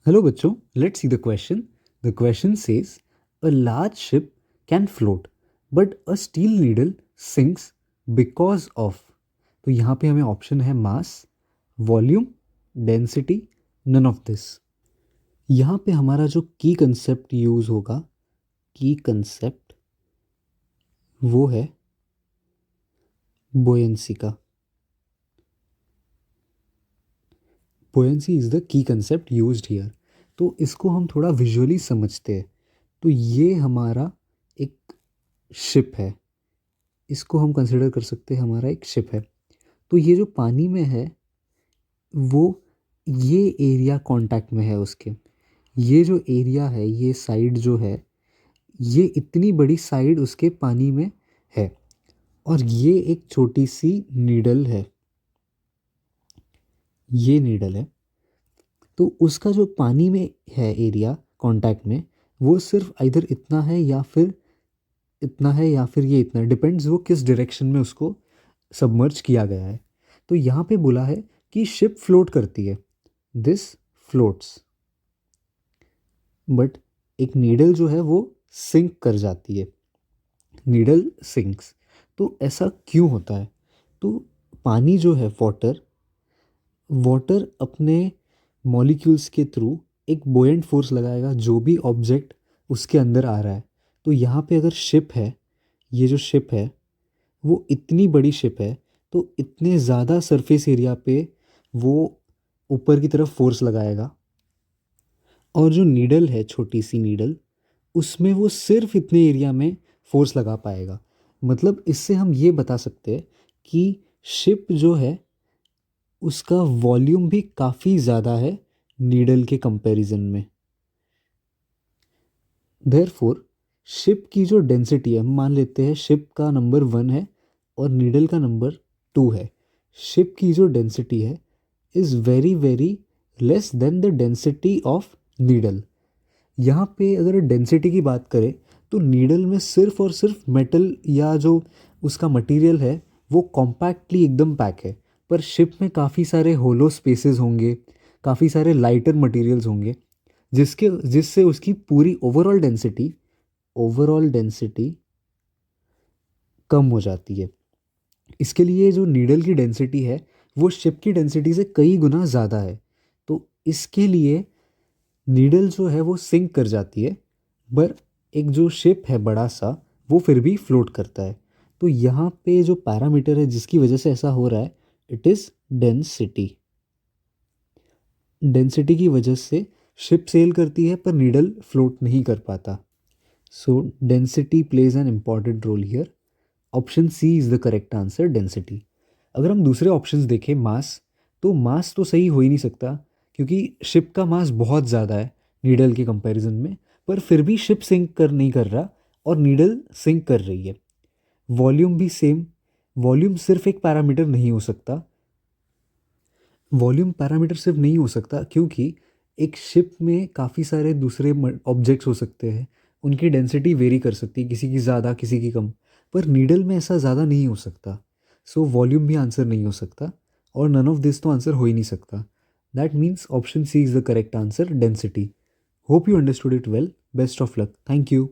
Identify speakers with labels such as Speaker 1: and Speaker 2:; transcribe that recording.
Speaker 1: Hello बच्चों, let's see the question. The question says a large ship can float but a steel needle sinks because of. तो यहाँ पे हमें option है mass, volume, density, none of this. यहाँ पे हमारा जो की कंसेप्ट यूज़ होगा, की कंसेप्ट वो है बोयंसी का. बोयंसी is the key concept used here. तो इसको हम थोड़ा विजुअली समझते हैं. तो ये हमारा एक शिप है. इसको हम कंसिडर कर सकते हैं हमारा एक शिप है. तो ये जो पानी में है वो ये एरिया कांटेक्ट में है उसके. ये जो एरिया है, ये साइड जो है, ये इतनी बड़ी साइड उसके पानी में है. और ये एक छोटी सी नीडल है. ये नीडल है. तो उसका जो पानी में है एरिया कांटेक्ट में, वो सिर्फ इधर इतना है या फिर इतना है या फिर ये इतना, डिपेंड्स वो किस डायरेक्शन में उसको सबमर्ज किया गया है. तो यहाँ पे बोला है कि शिप फ्लोट करती है. This floats. बट एक नीडल जो है वो सिंक कर जाती है. Needle sinks. तो ऐसा क्यों होता है? तो पानी जो है, वाटर, वाटर अपने मॉलिक्यूल्स के थ्रू एक बोयेंट फोर्स लगाएगा जो भी ऑब्जेक्ट उसके अंदर आ रहा है. तो यहाँ पे अगर शिप है, ये जो शिप है वो इतनी बड़ी शिप है, तो इतने ज़्यादा सरफेस एरिया पे वो ऊपर की तरफ फोर्स लगाएगा. और जो नीडल है, छोटी सी नीडल, उसमें वो सिर्फ इतने एरिया में फोर्स लगा पाएगा. मतलब इससे हम ये बता सकते हैं कि शिप जो है उसका वॉल्यूम भी काफ़ी ज़्यादा है नीडल के कंपैरिजन में. देयरफॉर शिप की जो डेंसिटी है, हम मान लेते हैं शिप का नंबर 1 है और नीडल का नंबर 2 है. शिप की जो डेंसिटी है is very very less than the density of needle. यहाँ पे अगर डेंसिटी की बात करें तो नीडल में सिर्फ और सिर्फ मेटल या जो उसका मटेरियल है वो कॉम्पैक्टली एकदम पैक है. पर शिप में काफ़ी सारे होलो स्पेसेस होंगे, काफ़ी सारे लाइटर मटेरियल्स होंगे, जिससे उसकी पूरी ओवरऑल डेंसिटी कम हो जाती है. इसके लिए जो नीडल की डेंसिटी है वो शिप की डेंसिटी से कई गुना ज़्यादा है. तो इसके लिए नीडल जो है वो सिंक कर जाती है. पर एक जो शिप है बड़ा सा, वो फिर भी फ्लोट करता है. तो यहाँ पे जो पैरामीटर है जिसकी वजह से ऐसा हो रहा है, इट इज़ डेंसिटी. डेंसिटी की वजह से शिप सेल करती है पर नीडल फ्लोट नहीं कर पाता. So density plays an important role here. Option C is the correct answer, density. अगर हम दूसरे ऑप्शंस देखें, मास, तो मास तो सही हो ही नहीं सकता क्योंकि शिप का मास बहुत ज़्यादा है नीडल के कंपैरिजन में. पर फिर भी शिप सिंक कर नहीं कर रहा और नीडल सिंक कर रही है. वॉल्यूम भी सेम. वॉल्यूम सिर्फ एक पैरामीटर नहीं हो सकता. वॉल्यूम पैरामीटर सिर्फ नहीं हो सकता क्योंकि एक शिप में काफ़ी सारे दूसरे ऑब्जेक्ट्स हो सकते हैं. उनकी डेंसिटी वेरी कर सकती है, किसी की ज़्यादा किसी की कम. पर नीडल में ऐसा ज़्यादा नहीं हो सकता. सो वॉल्यूम भी आंसर नहीं हो सकता और नन ऑफ दिस तो आंसर हो ही नहीं सकता. That means option C is the correct answer, density. Hope you understood it well. Best of luck. Thank you.